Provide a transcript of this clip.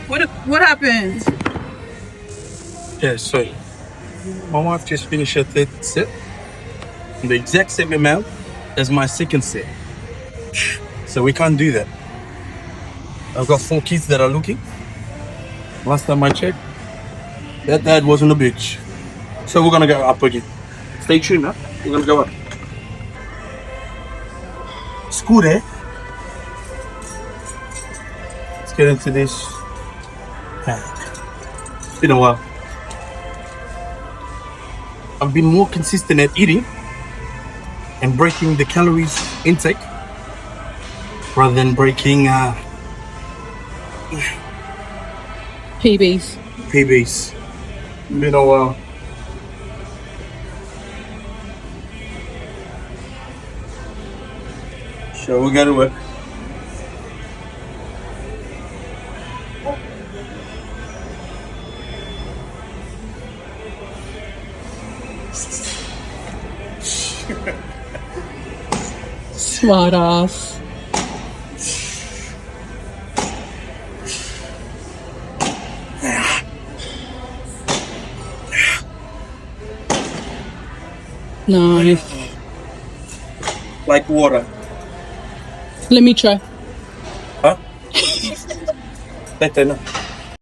What happened? Yeah, so my wife just finished her third sip, the exact same amount as my second sip. So we can't do that. I've got 4 kids that are looking. Last time I checked, that dad wasn't a bitch. So we're gonna go up again. Stay tuned, huh? We're gonna go up. Scooter. Let's get into this. It's been a while. I've been more consistent at eating and breaking the calories intake rather than breaking PBs. PBs. Been a while. So we gotta work. Smart ass. Nice. Like water. Let me try. Huh? Better no.